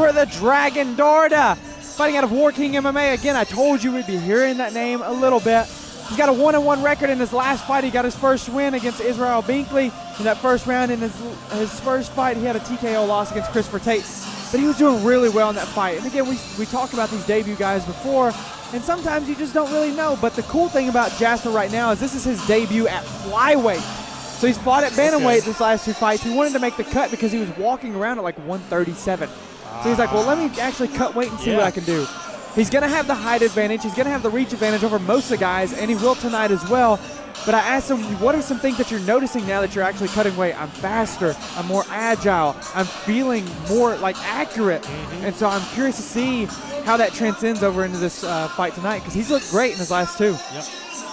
Jasper the Dragon Darda, fighting out of War King MMA. Again, I told you we'd be hearing that name a little bit. He's got a 1-1 record in his last fight. He got his first win against Israel Binkley in that first round. In his first fight, he had a TKO loss against Christopher Tate. But he was doing really well in that fight. And again, we talked about these debut guys before, and sometimes you just don't really know. But the cool thing about Jasper right now is this is his debut at flyweight. So he's fought at bantamweight this last two fights. He wanted to make the cut because he was walking around at like 137. So he's like, well, let me actually cut weight and see what I can do. He's going to have the height advantage. He's going to have the reach advantage over most of the guys, and he will tonight as well. But I asked him, what are some things that you're noticing now that you're actually cutting weight? I'm faster. I'm more agile. I'm feeling more like accurate. And so I'm curious to see how that transcends over into this fight tonight, because he's looked great in his last two. Yep.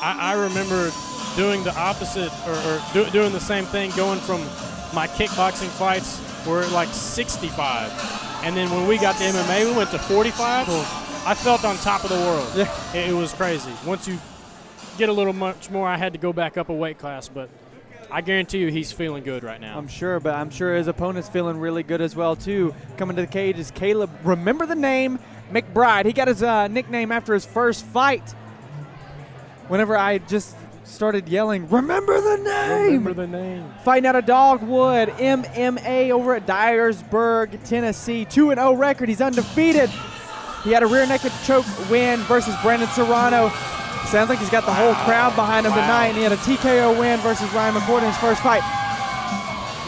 I remember doing the opposite or doing the same thing, going from my kickboxing fights were like 65. And then when we got to MMA, we went to 45. I felt on top of the world. Yeah. It was crazy. Once you get a little much more, I had to go back up a weight class, but I guarantee you he's feeling good right now. I'm sure, but I'm sure his opponent's feeling really good as well, too. Coming to the cage is Caleb, remember the name, McBride. He got his nickname after his first fight. Whenever I just started yelling, remember the name! Remember the name. Fighting out of Dogwood, MMA over at Dyersburg, Tennessee. 2-0 record, he's undefeated. He had a rear naked choke win versus Brandon Serrano. Sounds like he's got the whole crowd behind him tonight. And he had a TKO win versus Ryan McCord in his first fight.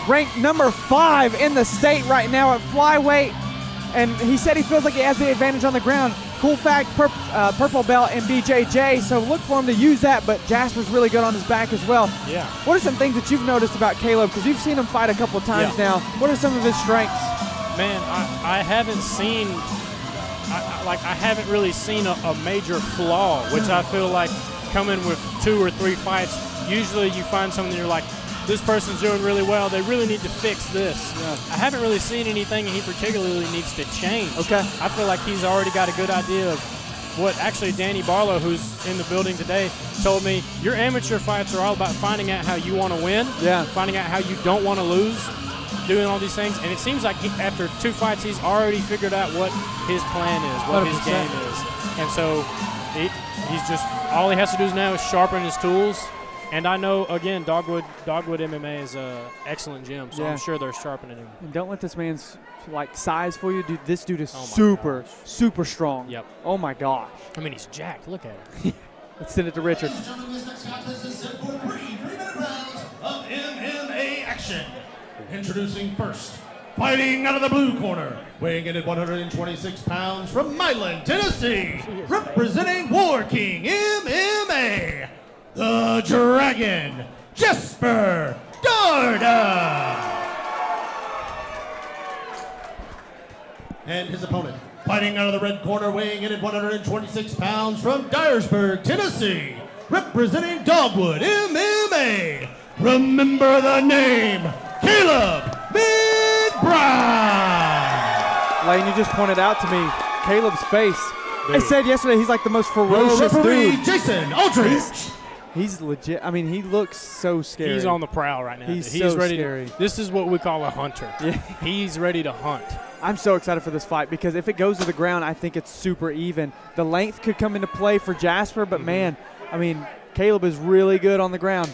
Ranked number 5 in the state right now at flyweight. And he said he feels like he has the advantage on the ground. Cool fact, purple belt in BJJ, so look for him to use that, but Jasper's really good on his back as well. Yeah. What are some things that you've noticed about Caleb? Because you've seen him fight a couple of times now. What are some of his strengths? Man, I haven't seen I haven't really seen a major flaw, which I feel like coming with 2 or 3 fights, usually you find something you're like, this person's doing really well, they really need to fix this. Yeah. I haven't really seen anything he particularly needs to change. Okay. I feel like he's already got a good idea of what actually Danny Barlow, who's in the building today, told me, your amateur fights are all about finding out how you want to win, finding out how you don't want to lose, doing all these things, and it seems like after 2 fights he's already figured out what his plan is, what 100%. his game is. And so he's just, all he has to do now is sharpen his tools. And I know, again, Dogwood MMA is an excellent gym, so I'm sure they're sharpening him. And don't let this man's size for you. Dude, this dude is super strong. Yep. Oh my gosh. I mean, he's jacked. Look at him. Let's send it to Richard. MMA action. Introducing first, fighting out of the blue corner, weighing in at 126 pounds from Milan, Tennessee, representing War King MMA, the Dragon, Jasper Darda. And his opponent, fighting out of the red corner, weighing in at 126 pounds from Dyersburg, Tennessee, representing Dogwood MMA. Remember the name, Caleb McBride. Lane, you just pointed out to me Caleb's face. Dude. I said yesterday he's like the most ferocious dude. Jason Aldridge. He's legit. I mean, he looks so scary. He's on the prowl right now. He's so ready scary. This is what we call a hunter. Yeah. He's ready to hunt. I'm so excited for this fight because if it goes to the ground, I think it's super even. The length could come into play for Jasper, but man, I mean, Caleb is really good on the ground.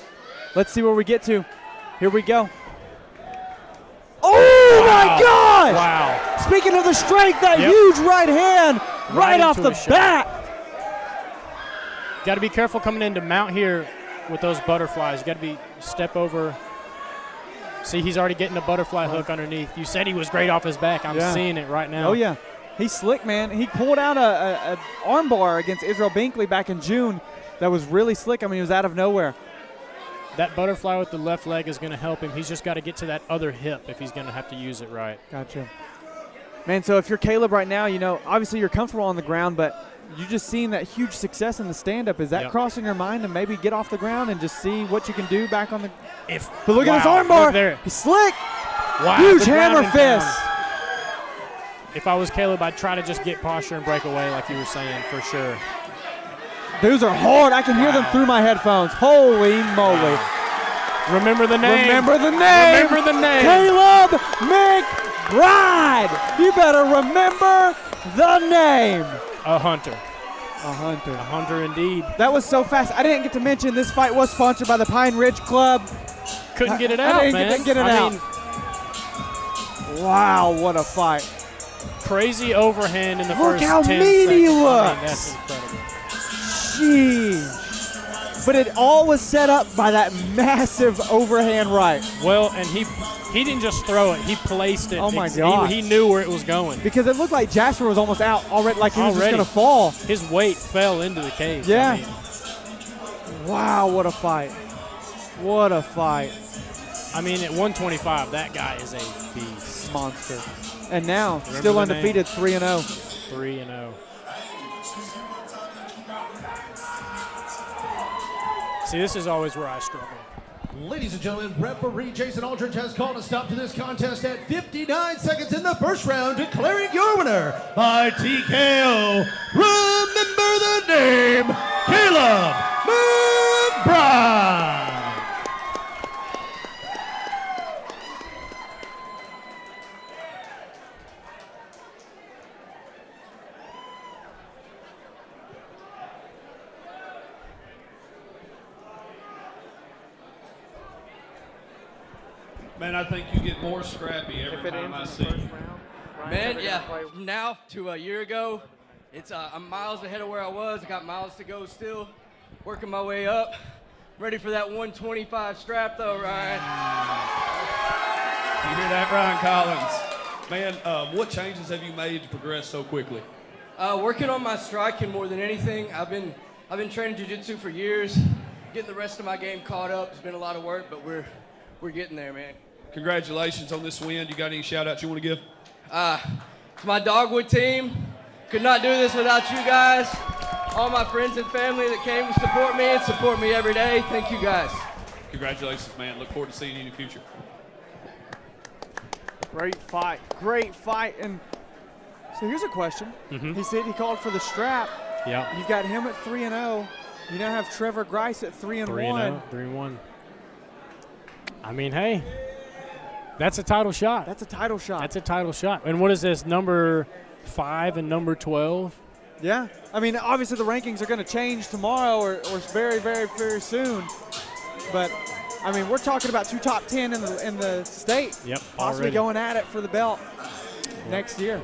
Let's see where we get to. Here we go. Oh, my God! Wow. Speaking of the strength, that huge right hand right off the bat. Got to be careful coming in to mount here with those butterflies. You got to step over. See, he's already getting a butterfly hook underneath. You said he was great off his back. I'm seeing it right now. Oh, yeah. He's slick, man. He pulled out a arm bar against Israel Binkley back in June that was really slick. I mean, he was out of nowhere. That butterfly with the left leg is going to help him. He's just got to get to that other hip if he's going to have to use it right. Gotcha. Man, so if you're Caleb right now, you know, obviously you're comfortable on the ground, but you just seen that huge success in the stand-up. Is that crossing your mind to maybe get off the ground and just see what you can do back on the – But look at his arm bar. He's slick. Wow. Huge hammer fist. If I was Caleb, I'd try to just get posture and break away like you were saying for sure. Those are hard. I can hear them through my headphones. Holy moly. Remember the name. Remember the name. Remember the name. Caleb McBride. You better remember the name. A hunter. A hunter. A hunter indeed. That was so fast. I didn't get to mention this fight was sponsored by the Pine Ridge Club. Couldn't get it out, I didn't man. get it out. Wow, what a fight. Crazy overhand in the Look first 10 how seconds. mean he I mean, looks. that's incredible. Jeez. But it all was set up by that massive overhand right. Well, and he didn't just throw it. He placed it. Oh, my God. He knew where it was going. Because it looked like Jasper was almost out already, like he was just going to fall. His weight fell into the cage. Yeah. I mean, wow, what a fight. What a fight. I mean, at 125, that guy is a beast. Monster. And now, Remember still the undefeated, 3-0. 3-0. See, this is always where I struggle. Ladies and gentlemen, referee Jason Aldridge has called a stop to this contest at 59 seconds in the first round, declaring your winner by TKO. Remember the name, Caleb McBride. Man, I think you get more scrappy every time I see you. Man, yeah, from now to a year ago, I'm miles ahead of where I was. I got miles to go still, working my way up. Ready for that 125 strap though, Ryan. You hear that, Ryan Collins? Man, what changes have you made to progress so quickly? Working on my striking more than anything. I've been training jiu-jitsu for years. Getting the rest of my game caught up. It's been a lot of work, but we're getting there, man. Congratulations on this win. You got any shout-outs you want to give? To my Dogwood team, could not do this without you guys. All my friends and family that came to support me and support me every day. Thank you guys. Congratulations, man. Look forward to seeing you in the future. Great fight. Great fight. And so here's a question. He said he called for the strap. Yeah. You've got him at 3-0. You now have Trevor Grice at 3-1. 3-1. I mean, hey, that's a title shot. That's a title shot. That's a title shot. And what is this, number 5 and number 12? Yeah. I mean, obviously the rankings are going to change tomorrow or very, very, very soon. But, I mean, we're talking about 2 top 10 in the state. Yep. Possibly already. going at it for the belt next year.